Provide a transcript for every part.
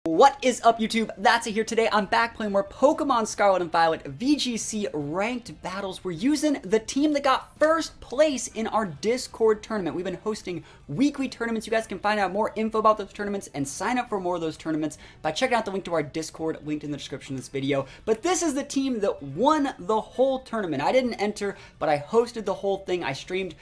What is up, YouTube? That's it here. Today I'm back playing more Pokemon Scarlet and Violet VGC ranked battles. We're using the team that got first place in our Discord tournament. We've been hosting weekly tournaments. You guys can find out more info about those tournaments and sign up for more of those tournaments by checking out the link to our Discord linked in the description of this video. But this is the team that won the whole tournament. I didn't enter, but I hosted the whole thing. I streamed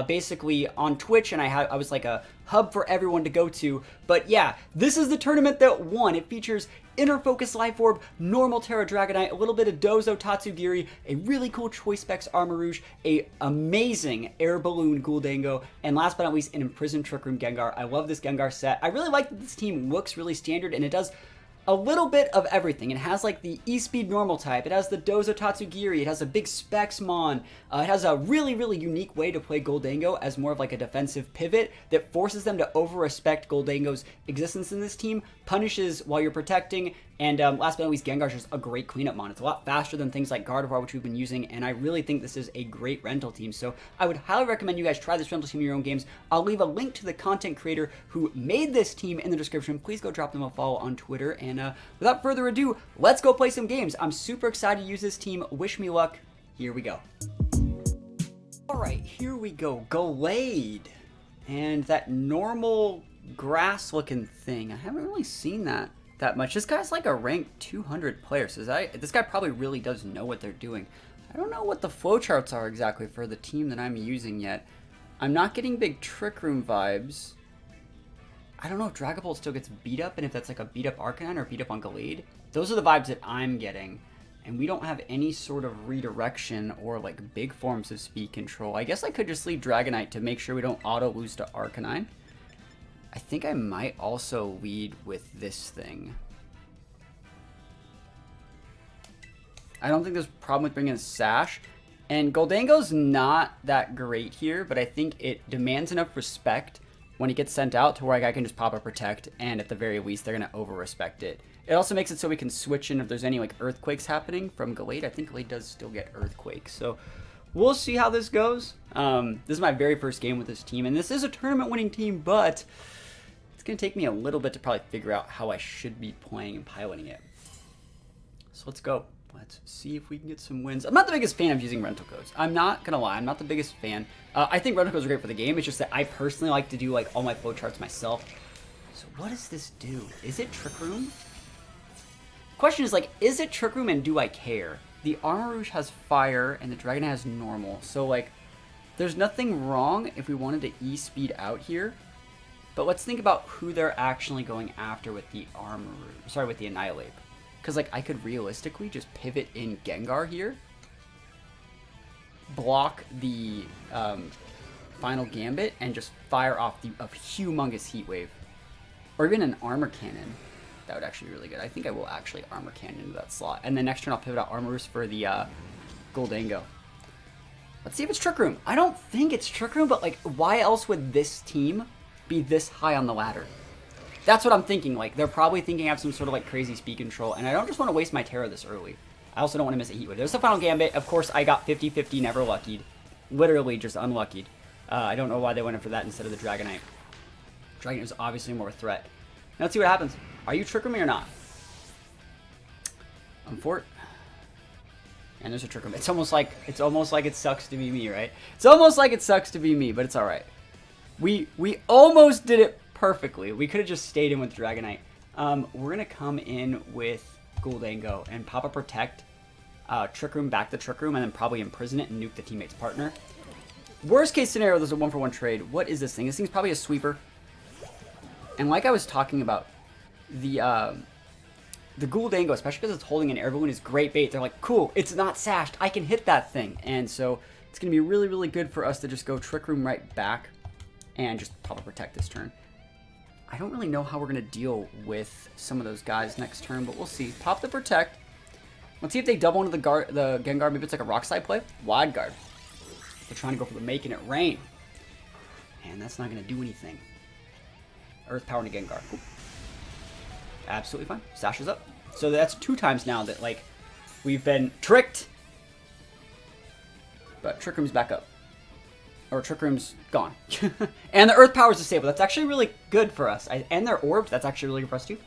basically on Twitch, and I was like a hub for everyone to go to. But yeah, this is the tournament that won. It features Inner Focus Life Orb, Normal Terra Dragonite, a little bit of Dozo Tatsugiri, a really cool Choice Specs Armarouge, a amazing Air Balloon Guldango, and last but not least, an Imprisoned Trick Room Gengar. I love this Gengar set. I really like that this team looks really standard, and it does a little bit of everything. It has like the E-Speed normal type, it has the Dozo Tatsugiri, it has a big Spexmon, it has a really unique way to play Guldango as more of like a defensive pivot that forces them to over-respect Guldango's existence in this team, punishes while you're protecting, and last but not least, Gengar's just a great cleanup mon. It's a lot faster than things like Gardevoir, which we've been using, and I really think this is a great rental team. So I would highly recommend you guys try this rental team in your own games. I'll leave a link to the content creator who made this team in the description. Please go drop them a follow on Twitter, and without further ado, let's go play some games. I'm super excited to use this team. Wish me luck. Here we go. Alright, here we go. Gallade. And that normal grass looking thing. I haven't really seen that much. This guy's like a ranked 200 player, so this guy probably really does know what they're doing. I don't know what the flowcharts are exactly for the team that I'm using yet. I'm not getting big Trick Room vibes. I don't know if Dragapult still gets beat up, and if that's like a beat up Arcanine or beat up on Gallade. Those are the vibes that I'm getting. And we don't have any sort of redirection or like big forms of speed control. I guess I could just lead Dragonite to make sure we don't auto lose to Arcanine. I think I might also lead with this thing. I don't think there's a problem with bringing a Sash. And Guldango's not that great here, but I think it demands enough respect when it gets sent out to where I can just pop a Protect, and at the very least, they're going to over-respect it. It also makes it so we can switch in if there's any like Earthquakes happening from Gallade. I think Gallade does still get Earthquakes, so we'll see how this goes. This is my very first game with this team, and this is a tournament-winning team, but it's going to take me a little bit to probably figure out how I should be playing and piloting it. So let's go. Let's see if we can get some wins. I'm not the biggest fan of using rental codes. I'm not going to lie. I'm not the biggest fan. I think rental codes are great for the game. It's just that I personally like to do like all my flowcharts myself. So what does this do? Is it Trick Room? Question is like, is it Trick Room and do I care? The Armarouge has Fire and the Dragonite has Normal. So like, there's nothing wrong if we wanted to E-Speed out here. But let's think about who they're actually going after with the Armarouge. Sorry, with the Annihilate. Because, like, I could realistically just pivot in Gengar here. Block the final Gambit and just fire off a humongous Heat Wave. Or even an Armor Cannon. That would actually be really good. I think I will actually Armor Cannon into that slot. And then next turn I'll pivot out Armarouge for the Guldango. Let's see if it's Trick Room. I don't think it's Trick Room, but, like, why else would this team be this high on the ladder? That's what I'm thinking. Like, they're probably thinking I have some sort of like crazy speed control, and I don't just want to waste my Terra this early. I also don't want to miss a Heat Wave. There's the final Gambit. Of course, I got 50-50, never luckied. Literally just unluckied. I don't know why they went in for that instead of the Dragonite. Dragonite was obviously more a threat. Now let's see what happens. Are you Trick Room or not? I'm for it. And there's a Trick Room. It's almost like it sucks to be me, right? It's almost like it sucks to be me, but it's all right. We almost did it perfectly. We could have just stayed in with Dragonite. We're going to come in with Guldango and pop a Protect, Trick Room, back the Trick Room, and then probably Imprison it and nuke the teammate's partner. Worst case scenario, there's a 1-for-1 trade. What is this thing? This thing's probably a sweeper. And like I was talking about, the Guldango, especially because it's holding an Air Balloon, is great bait. They're like, cool, it's not sashed. I can hit that thing. And so it's going to be really good for us to just go Trick Room right back and just pop a Protect this turn. I don't really know how we're going to deal with some of those guys next turn, but we'll see. Pop the Protect. Let's see if they double into the Gengar. Maybe it's like a Rock Slide play. Wide Guard. They're trying to go for the Making It Rain. And that's not going to do anything. Earth Power into Gengar. Ooh. Absolutely fine. Sash is up. So that's 2 times now that, like, we've been tricked. But Trick Room's back up. Or Trick Room's gone. And the Earth Power is disabled. That's actually really good for us. And their orbs, that's actually really good for us too.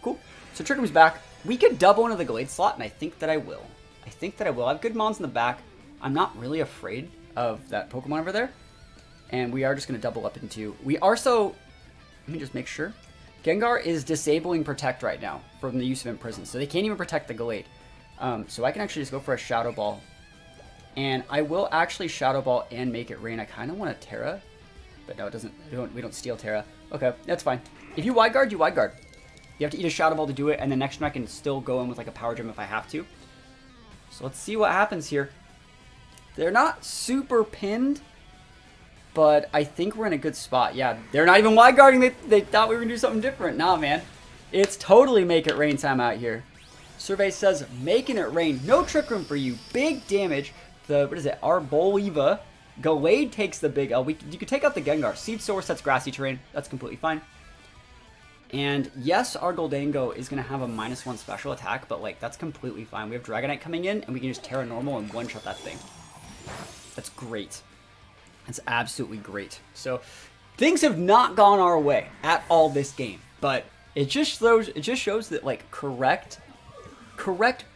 Cool. So Trick Room's back. We could double into the Glade slot, and I think that I will. I have good mons in the back. I'm not really afraid of that Pokemon over there. And we are just going to double up into... We are so... Let me just make sure. Gengar is disabling Protect right now from the use of Imprison, so they can't even protect the Glade. So I can actually just go for a Shadow Ball. And I will actually Shadow Ball and make it rain. I kind of want a Terra, but no, it doesn't. We don't steal Terra. Okay, that's fine. If you Wide Guard, you Wide Guard. You have to eat a Shadow Ball to do it, and then next turn I can still go in with like a Power Gem if I have to. So let's see what happens here. They're not super pinned, but I think we're in a good spot. Yeah, they're not even Wide Guarding. They thought we were going to do something different. Nah, man. It's totally make it rain time out here. Survey says, making it rain. No Trick Room for you. Big damage. What is it? Arboliva. Gallade takes the big L. You could take out the Gengar. Seed Source, that's grassy terrain. That's completely fine. And yes, our Goldango is going to have a -1 special attack, but like that's completely fine. We have Dragonite coming in, and we can just Terra Normal and one-shot that thing. That's great. That's absolutely great. So things have not gone our way at all this game, but it just shows that like correct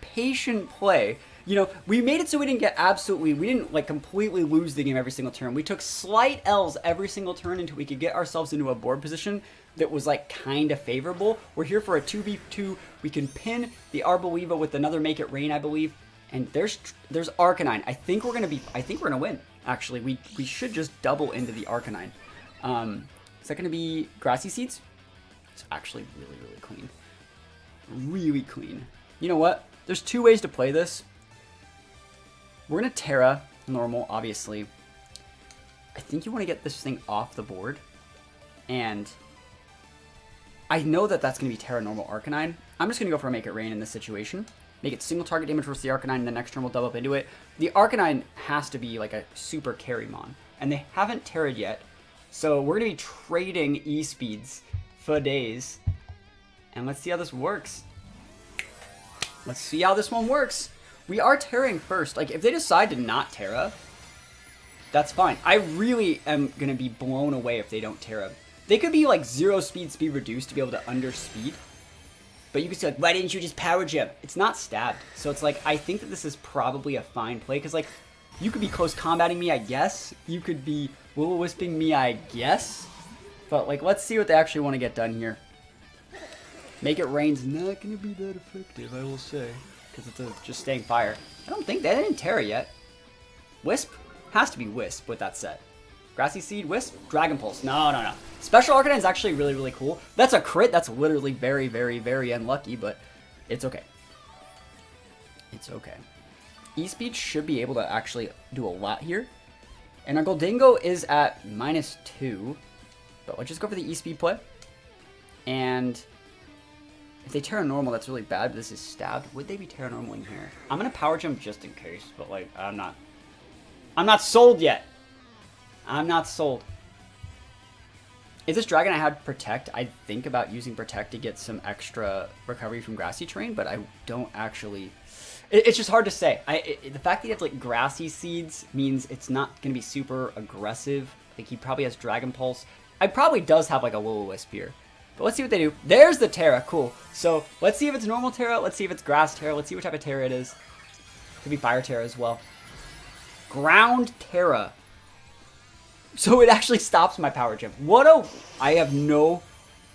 patient play. You know, we made it so we didn't like completely lose the game every single turn. We took slight L's every single turn until we could get ourselves into a board position that was like kind of favorable. We're here for a 2v2. We can pin the Arboliva with another Make It Rain, I believe. And there's Arcanine. I think we're gonna win. Actually, we should just double into the Arcanine. Is that gonna be Grassy Seeds? It's actually really clean. Really clean. You know what? There's two ways to play this. We're going to Terra Normal, obviously. I think you want to get this thing off the board. And I know that that's going to be Terra Normal Arcanine. I'm just going to go for a Make It Rain in this situation. Make it single target damage versus the Arcanine, and the next turn we'll double up into it. The Arcanine has to be like a super carry mon. And they haven't Terra'd yet. So we're going to be trading E-Speeds for days. And let's see how this works. Let's see how this one works. We are Terraing first. Like, if they decide to not Terra, that's fine. I really am going to be blown away if they don't Terra. They could be, like, 0 speed reduced to be able to underspeed. But you could say, like, why didn't you just Power Gem? It's not stabbed. So it's like, I think that this is probably a fine play. Because, like, you could be close combating me, I guess. You could be Will-O-Wisping me, I guess. But, like, let's see what they actually want to get done here. Make It Rain's not going to be that effective, I will say. Because it's just staying fire. I don't think they didn't Terra yet. Wisp? Has to be Wisp with that set. Grassy Seed, Wisp, Dragon Pulse. No. Special Arcanine is actually really cool. That's a crit. That's literally very unlucky, but it's okay. It's okay. E-Speed should be able to actually do a lot here. And our Goldango is at -2. But let's just go for the E-Speed play. And if they Terra Normal, that's really bad, but this is stabbed. Would they be Terra Normal in here? I'm going to Power Gem just in case, but like, I'm not sold yet. I'm not sold. If this Dragonite had Protect, I'd think about using Protect to get some extra recovery from Grassy Terrain, but I don't actually... It's just hard to say. The fact that you have like Grassy Seeds means it's not going to be super aggressive. Like, he probably has Dragon Pulse. I probably does have like a Will-O-Wisp here. But let's see what they do. There's the Terra. Cool. So let's see if it's normal Terra. Let's see if it's Grass Terra. Let's see what type of Terra it is. Could be Fire Terra as well. Ground Terra. So it actually stops my Power Gem. I have no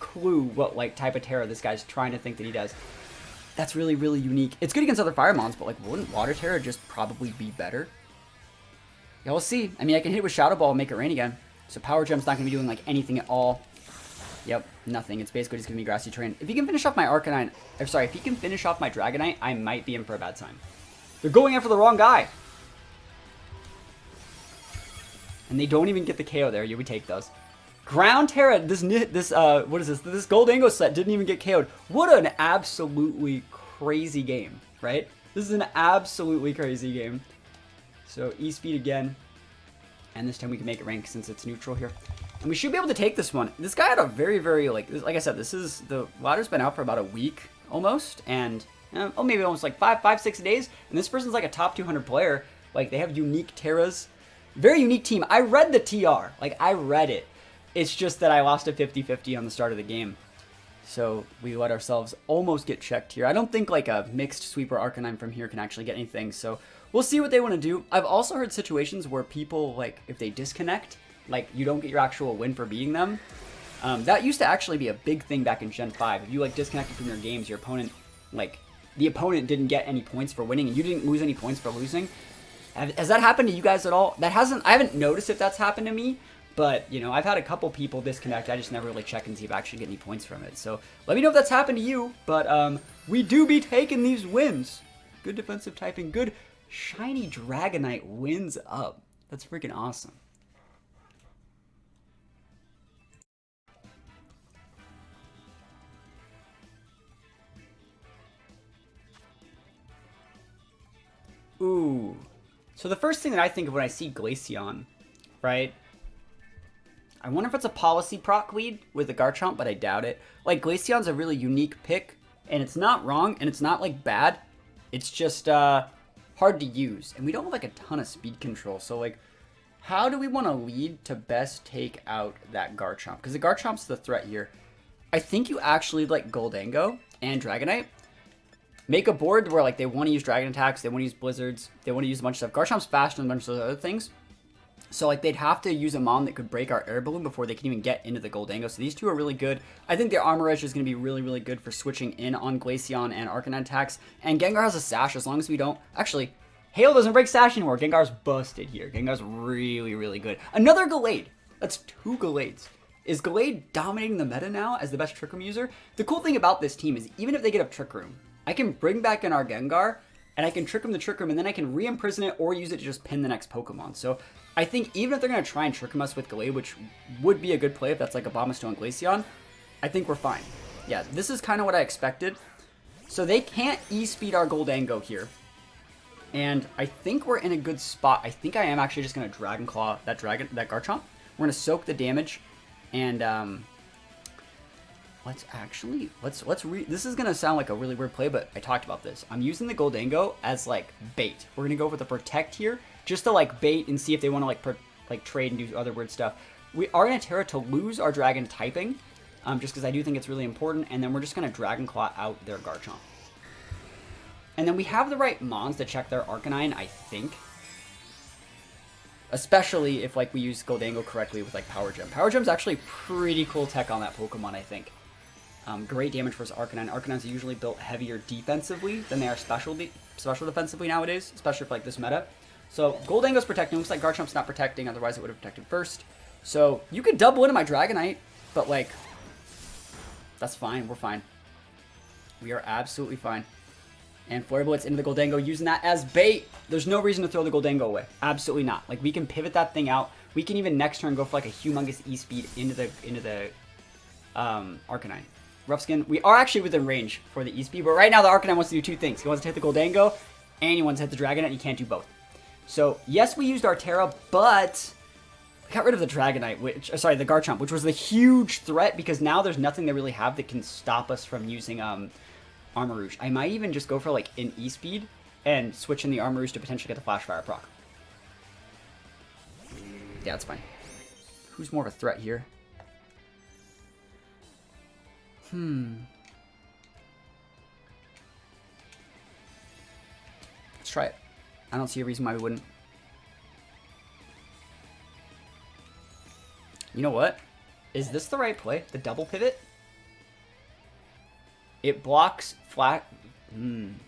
clue what like type of Terra this guy's trying to think that he does. That's really unique. It's good against other Fire Mons, but like, wouldn't Water Terra just probably be better? Yeah, we'll see. I mean, I can hit it with Shadow Ball and Make It Rain again. So Power Gem's not going to be doing like anything at all. Yep, nothing. It's basically just going to be Grassy Terrain. If he can finish off my Arcanine, if he can finish off my Dragonite, I might be in for a bad time. They're going after the wrong guy. And they don't even get the KO there. Yeah, we take those. Ground Terra, what is this? This Goldango set didn't even get KO'd. What an absolutely crazy game, right? This is an absolutely crazy game. So E-Speed again. And this time we can Make It Rain since it's neutral here. And we should be able to take this one. This guy had a very, like I said, the ladder's been out for about a week almost. And, maybe almost like 6 days. And this person's like a top 200 player. Like, they have unique Terras. Very unique team. I read the TR. Like, I read it. It's just that I lost a 50-50 on the start of the game. So we let ourselves almost get checked here. I don't think like a mixed sweeper Arcanine from here can actually get anything. So we'll see what they want to do. I've also heard situations where people, like, if they disconnect, like, you don't get your actual win for beating them. That used to actually be a big thing back in Gen 5. If you, like, disconnected from your games, your opponent, like, the opponent didn't get any points for winning, and you didn't lose any points for losing. Has that happened to you guys at all? I haven't noticed if that's happened to me, but, you know, I've had a couple people disconnect. I just never really check and see if I actually get any points from it. So let me know if that's happened to you, but we do be taking these wins. Good defensive typing, good shiny Dragonite wins up. That's freaking awesome. Ooh. So the first thing that I think of when I see Glaceon, right? I wonder if it's a policy proc lead with the Garchomp, but I doubt it. Like, Glaceon's a really unique pick, and it's not wrong, and it's not, like, bad. It's just hard to use, and we don't have, like, a ton of speed control. So, like, how do we want to lead to best take out that Garchomp? Because the Garchomp's the threat here. I think you actually like Goldango and Dragonite. Make a board where, like, they want to use Dragon attacks, they want to use Blizzards, they want to use a bunch of stuff. Garchomp's faster than a bunch of those other things. So, like, they'd have to use a Mom that could break our Air Balloon before they can even get into the Goldango. So these two are really good. I think their Armor Edge is going to be really, really good for switching in on Glaceon and Arcanine attacks. And Gengar has a Sash as long as we don't... Actually, Hail doesn't break Sash anymore. Gengar's busted here. Gengar's really, really good. Another Gallade. That's 2 Gallades. Is Gallade dominating the meta now as the best Trick Room user? The cool thing about this team is even if they get up Trick Room, I can bring back in our Gengar, and I can Trick Room the Trick Room, and then I can re-imprison it or use it to just pin the next Pokemon. So I think even if they're going to try and Trick Room us with Gallade, which would be a good play if that's like a Abomasnow Glaceon, I think we're fine. Yeah, this is kind of what I expected. So they can't E-Speed our Goldango here. And I think we're in a good spot. I think I am actually just going to Dragon Claw that Garchomp. We're going to soak the damage, and this is going to sound like a really weird play, but I talked about this. I'm using the Goldango as, like, bait. We're going to go for the Protect here, just to, like, bait and see if they want to, like trade and do other weird stuff. We are going to Terra to lose our Dragon typing, just because I do think it's really important, and then we're just going to Dragon Claw out their Garchomp. And then we have the right Mons to check their Arcanine, I think. Especially if, like, we use Goldango correctly with, like, Power Gem. Power Gem's actually pretty cool tech on that Pokemon, I think. Great damage versus Arcanine. Arcanines are usually built heavier defensively than they are special defensively nowadays, especially for, like, this meta. So Goldango's protecting. Looks like Garchomp's not protecting, otherwise it would have protected first. So you could double into my Dragonite, but, like, that's fine. We're fine. We are absolutely fine. And Flare Blitz into the Goldango, using that as bait. There's no reason to throw the Goldango away. Absolutely not. Like, we can pivot that thing out. We can even next turn go for, like, a humongous E-Speed into the Arcanine. Rough Skin. We are actually within range for the E-Speed, but right now the Arcanine wants to do 2 things. He wants to hit the Goldango, and he wants to hit the Dragonite, and he can't do both. So, yes, we used our Terra, but we got rid of the Dragonite, the Garchomp, which was the huge threat, because now there's nothing they really have that can stop us from using, Armarouge. I might even just go for, like, an E-Speed and switch in the Armarouge to potentially get the Flash Fire proc. Yeah, that's fine. Who's more of a threat here? Let's try it. I don't see a reason why we wouldn't. You know what? Is this the right play? The double pivot? It blocks flat. I'm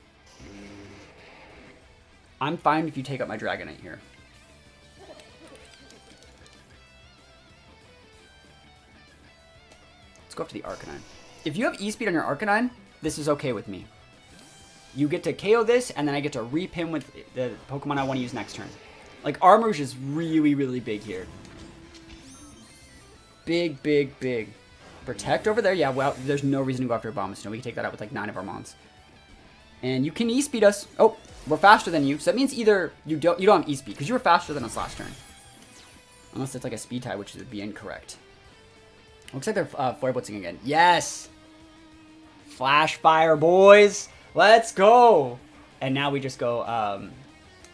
fine if you take up my Dragonite here. Let's go up to the Arcanine. If you have E-Speed on your Arcanine, this is okay with me. You get to KO this, and then I get to repin with the Pokemon I want to use next turn. Like, Armarouge is really, really big here. Big, big, big. Protect over there. Yeah, well, there's no reason to go after Abomasnow. We can take that out with, like, 9 of our Mons. And you can E-Speed us. Oh, we're faster than you. So that means either you don't have E-Speed, because you were faster than us last turn. Unless it's, like, a speed tie, which would be incorrect. Looks like they're Flare Blitzing again. Yes! Flash Fire, boys! Let's go! And now we just go,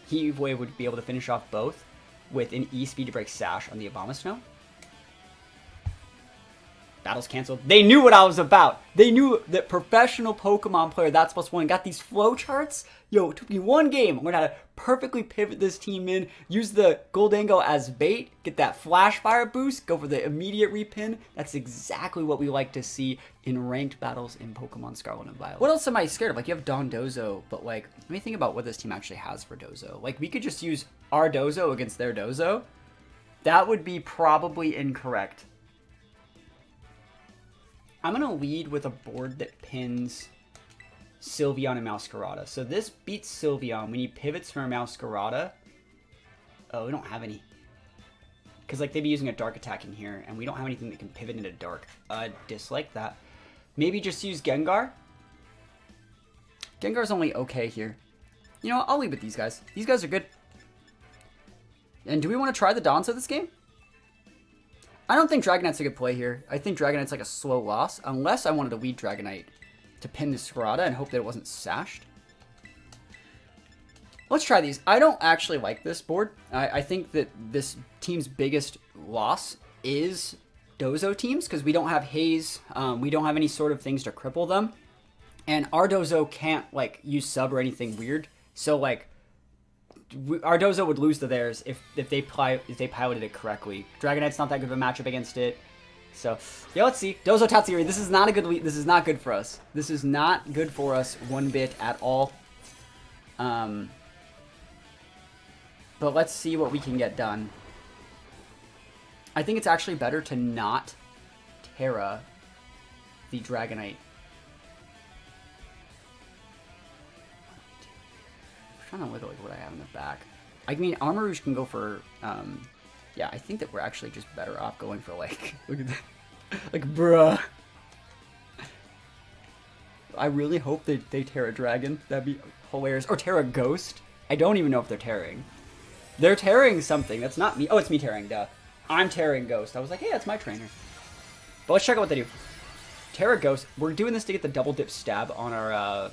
Heat Wave would be able to finish off both with an E-Speed to break Sash on the Abomasnow. Battle's canceled. They knew what I was about. They knew that professional Pokemon player, THATSAplusONE, got these flowcharts. Yo, it took me one game. I'm going to how to perfectly pivot this team in, use the Goldango as bait, get that Flash Fire boost, go for the immediate repin. That's exactly what we like to see in ranked battles in Pokemon Scarlet and Violet. What else am I scared of? Like, you have Dondozo, but like, let me think about what this team actually has for Dozo. Like, we could just use our Dozo against their Dozo. That would be probably incorrect. I'm going to lead with a board that pins Sylveon and Masquerada. So this beats Sylveon when he pivots from Masquerada. Oh, we don't have any. Because like they'd be using a dark attack in here, and we don't have anything that can pivot into dark. Dislike that. Maybe just use Gengar. Gengar's only okay here. You know what? I'll leave with these guys. These guys are good. And do we want to try the Donzo this game? I don't think Dragonite's a good play here. I think Dragonite's like a slow loss, unless I wanted to lead Dragonite to pin the Scarada and hope that it wasn't sashed. Let's try these. I don't actually like this board. I think that this team's biggest loss is Dozo teams, because we don't have Haze. We don't have any sort of things to cripple them. And our Dozo can't like use sub or anything weird. So like, our Dozo would lose to theirs if they piloted it correctly. Dragonite's not that good of a matchup against it. So yeah, let's see. Dozo Tatsuri. This is not a good lead. This is not good for us. This is not good for us one bit at all. But let's see what we can get done. I think it's actually better to not Terra the Dragonite. I'm trying to look at like what I have in the back. I mean, Armarouge can go for, yeah, I think that we're actually just better off going for like, look at that, like, bruh. I really hope that they Terra Dragon. That'd be hilarious. Or Terra Ghost. I don't even know if they're Terraing. They're Terraing something. That's not me. Oh, it's me Terraing, duh. I'm Terraing Ghost. I was like, hey, that's my trainer. But let's check out what they do. Terra Ghost. We're doing this to get the double dip stab on our,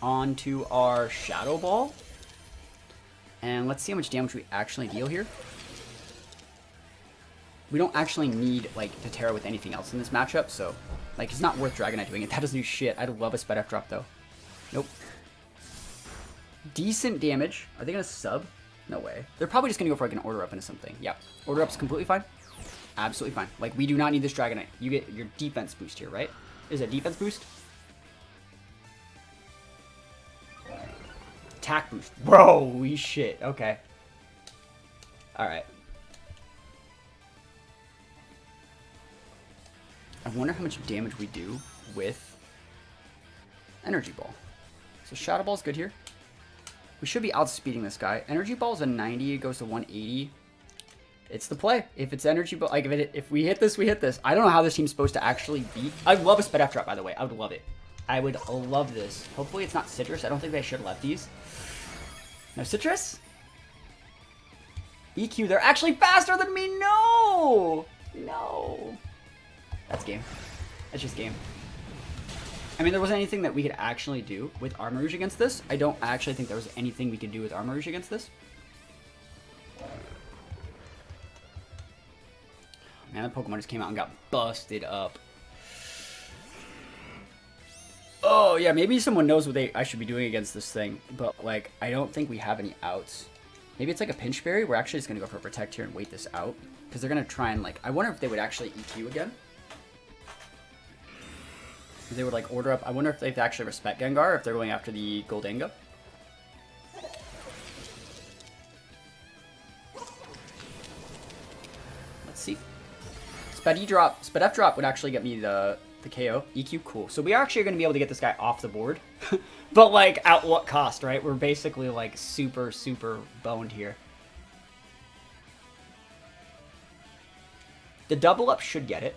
onto our Shadow Ball. And let's see how much damage we actually deal here. We don't actually need, like, to Terra with anything else in this matchup, so, like, it's not worth Dragonite doing it. That doesn't do shit. I'd love a Sped F drop, though. Nope. Decent damage. Are they going to sub? No way. They're probably just going to go for, like, an Order Up into something. Yeah. Order Up's completely fine. Absolutely fine. Like, we do not need this Dragonite. You get your defense boost here, right? Is it a defense boost? Attack boost. Bro, holy shit. Okay. Alright. I wonder how much damage we do with Energy Ball. So Shadow Ball's good here. We should be outspeeding this guy. Energy Ball's a 90. It goes to 180. It's the play. If it's Energy Ball, like if we hit this, we hit this. I don't know how this team's supposed to actually beat. I love a Sped F drop, by the way. I would love it. I would love this. Hopefully it's not Citrus. I don't think they should have left these. No Citrus? EQ, they're actually faster than me. No! No. That's game. That's just game. I mean, there wasn't anything that we could actually do with Armarouge against this. I don't actually think there was anything we could do with Armarouge against this. Man, that Pokemon just came out and got busted up. Oh, yeah, maybe someone knows what I should be doing against this thing. But, like, I don't think we have any outs. Maybe it's like a Pinch Berry. We're actually just going to go for a Protect here and wait this out. Because they're going to try and, like... I wonder if they would actually EQ again. If they would, like, Order Up. I wonder if they actually respect Gengar, if they're going after the Goldango. Let's see. Sped F drop would actually get me the KO. EQ, cool. So we are actually going to be able to get this guy off the board. But, like, at what cost, right? We're basically, like, super, super boned here. The double up should get it.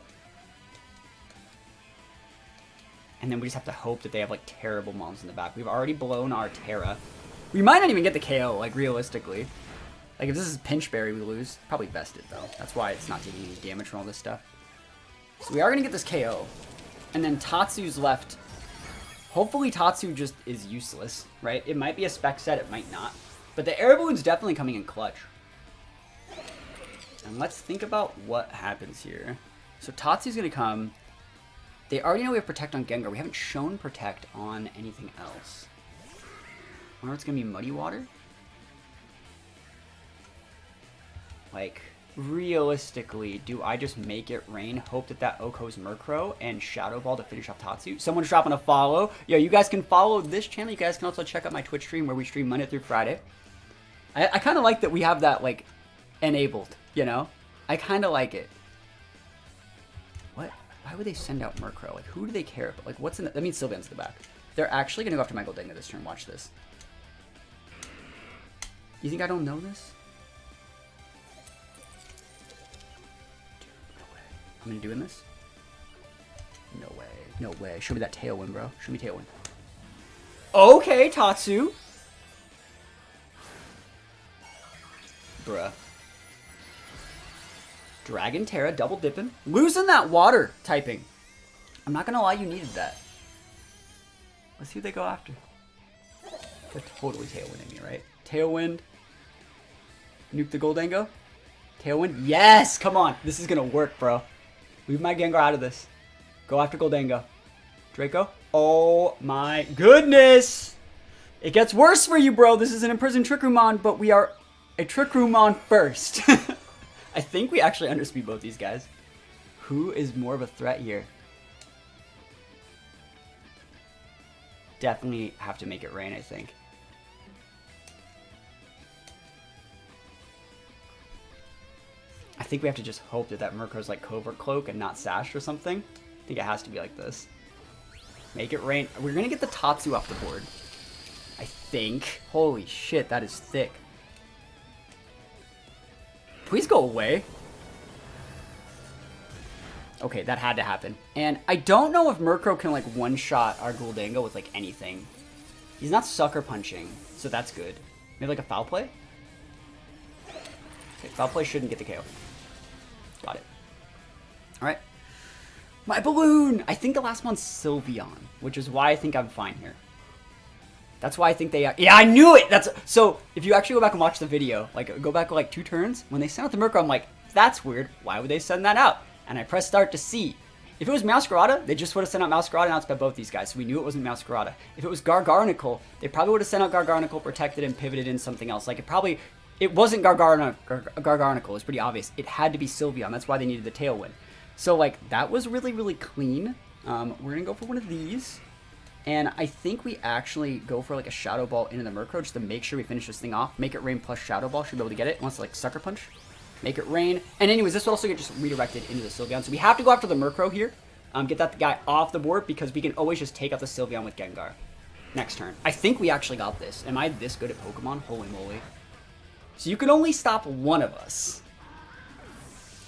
And then we just have to hope that they have, like, terrible moms in the back. We've already blown our Terra. We might not even get the KO, like, realistically. Like, if this is Pinch Berry, we lose. Probably bested, though. That's why it's not taking any damage from all this stuff. So we are going to get this KO. And then Tatsu's left. Hopefully Tatsu just is useless, right? It might be a spec set, it might not. But the Air Balloon's definitely coming in clutch. And let's think about what happens here. So Tatsu's gonna come. They already know we have Protect on Gengar. We haven't shown Protect on anything else. I wonder if it's gonna be Muddy Water? Like, realistically, do I just make it rain, hope that that Oko's Murkrow, and Shadow Ball to finish off Tatsu? Someone's dropping a follow. Yo, you guys can follow this channel. You guys can also check out my Twitch stream where we stream Monday through Friday. I kind of like that we have that, like, enabled, you know? I kind of like it. What? Why would they send out Murkrow? Like, who do they care about? Like, what's in the... That means Sylveon's in the back. They're actually going to go after Michael Denga this turn. Watch this. You think I don't know this? Dude, no way. I'm going to doing this? No way. No way. Show me that Tailwind, bro. Show me Tailwind. Okay, Tatsu. Bruh. Dragon Terra, double dipping. Losing that water typing. I'm not gonna lie, you needed that. Let's see what they go after. They're totally Tailwinding me, right? Tailwind. Nuke the Goldango. Tailwind. Yes! Come on. This is gonna work, bro. Leave my Gengar out of this. Go after Goldango. Draco. Oh my goodness! It gets worse for you, bro. This is an imprisoned Trick Roomon, but we are a Trick Roomon first. I think we actually underspeed both these guys. Who is more of a threat here? Definitely have to make it rain, I think. I think we have to just hope that that Murkrow's like Covert Cloak and not Sash or something. I think it has to be like this. Make it rain. We're going to get the Tatsu off the board. I think. Holy shit, that is thick. Please go away. Okay, that had to happen. And I don't know if Murkrow can like one-shot our Goldango with like anything. He's not sucker punching, so that's good. Maybe like a foul play? Okay, foul play shouldn't get the KO. Got it. Alright. My balloon! I think the last one's Sylveon, which is why I think I'm fine here. That's why I think they... Yeah, I knew it! That's so, if you actually go back and watch the video, like, go back like 2 turns, when they sent out the Murkrow, I'm like, that's weird. Why would they send that out? And I pressed start to see. If it was Masquerada, they just would have sent out Masquerada and outsped both these guys, so we knew it wasn't Masquerada. If it was Gargarnacle, they probably would have sent out Gargarnacle, protected, and pivoted in something else. Like, it wasn't Gargarnacle. It's pretty obvious. It had to be Sylveon. That's why they needed the Tailwind. So, like, that was really, really clean. We're going to go for one of these. And I think we actually go for like a Shadow Ball into the Murkrow just to make sure we finish this thing off. Make it rain plus Shadow Ball. Should be able to get it. It wants to like Sucker Punch. Make it rain. And anyways, this will also get just redirected into the Sylveon. So we have to go after the Murkrow here. Get that guy off the board because we can always just take out the Sylveon with Gengar. Next turn. I think we actually got this. Am I this good at Pokemon? Holy moly. So you can only stop one of us.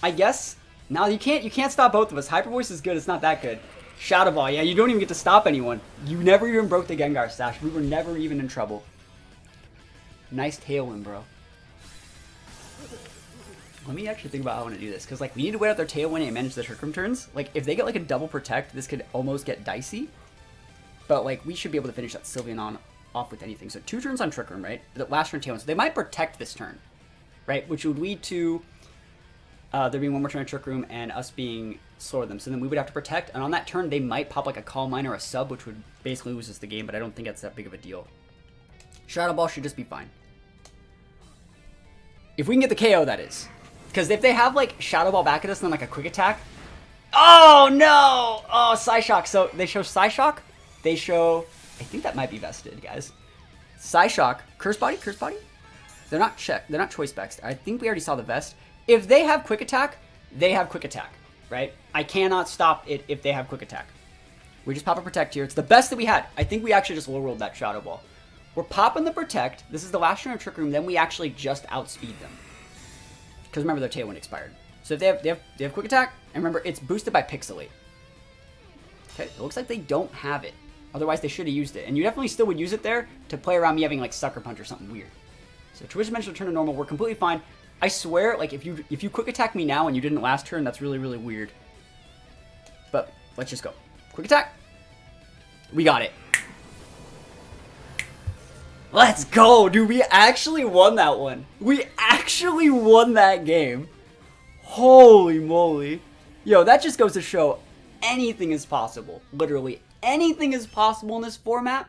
I guess. Now you can't stop both of us. Hyper Voice is good. It's not that good. Shadow Ball, yeah, you don't even get to stop anyone. You never even broke the Gengar stash. We were never even in trouble. Nice Tailwind, bro. Let me actually think about how I want to do this. Because, like, we need to wait out their Tailwind and manage the Trick Room turns. Like, if they get, like, a double Protect, this could almost get dicey. But, like, we should be able to finish that Sylveon off with anything. So, 2 turns on Trick Room, right? The last turn Tailwind. So, they might Protect this turn, right? Which would lead to there being 1 more turn of Trick Room and us being slower than them. So then we would have to Protect, and on that turn, they might pop like a Calm Mine or a Sub, which would basically lose us the game, but I don't think that's that big of a deal. Shadow Ball should just be fine. If we can get the KO, that is. Because if they have like Shadow Ball back at us and then like a Quick Attack. Oh no! Oh, Psyshock. So they show Psyshock. They show, I think that might be vested, guys. Psyshock. Curse Body? Curse Body? They're not checked. They're not Choice Specs. I think we already saw the vest. If they have Quick Attack, they have Quick Attack. Right? I cannot stop it if they have Quick Attack. We just pop a Protect here. It's the best that we had. I think we actually just low-rolled that Shadow Ball. We're popping the Protect. This is the last turn of Trick Room. Then we actually just outspeed them. Because remember, their Tailwind expired. So if they have Quick Attack, and remember, it's boosted by Pixelate. Okay, it looks like they don't have it. Otherwise, they should have used it. And you definitely still would use it there to play around me having like Sucker Punch or something weird. So Twitch Dimensional turn to normal. We're completely fine. I swear, like, if you Quick Attack me now and you didn't last turn, that's really, really weird. But let's just go. Quick Attack. We got it. Let's go, dude. We actually won that one. We actually won that game. Holy moly. Yo, that just goes to show anything is possible. Literally anything is possible in this format.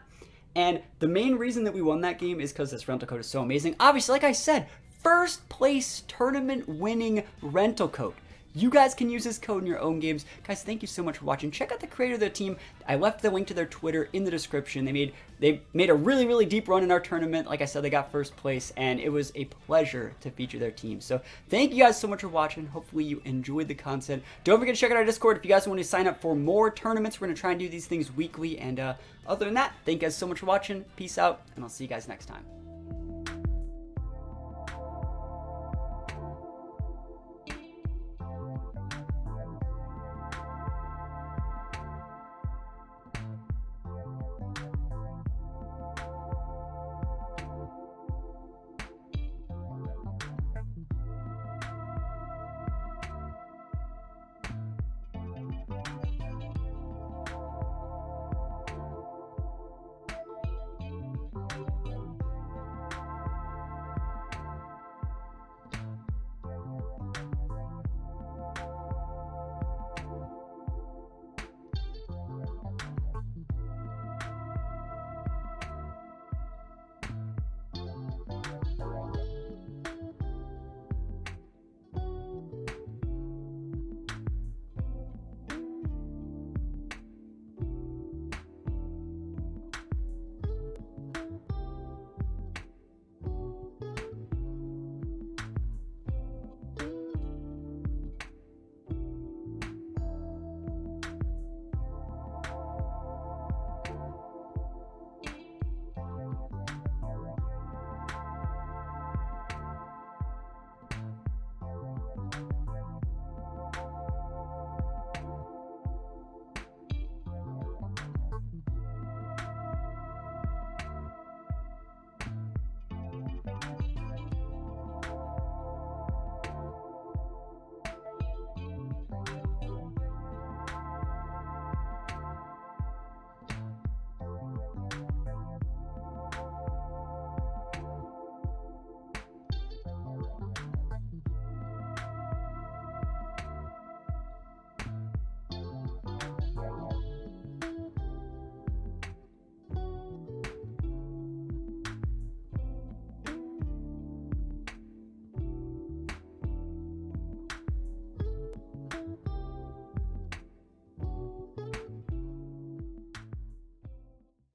And the main reason that we won that game is because this rental code is so amazing. Obviously, like I said, first place tournament winning rental code. You guys can use this code in your own games. Guys, thank you so much for watching. Check out the creator of the team. I left the link to their Twitter in the description. They made a really, really deep run in our tournament. Like I said, they got first place, and it was a pleasure to feature their team. So thank you guys so much for watching. Hopefully you enjoyed the content. Don't forget to check out our Discord if you guys want to sign up for more tournaments. We're going to try and do these things weekly. And other than that, thank you guys so much for watching. Peace out, and I'll see you guys next time.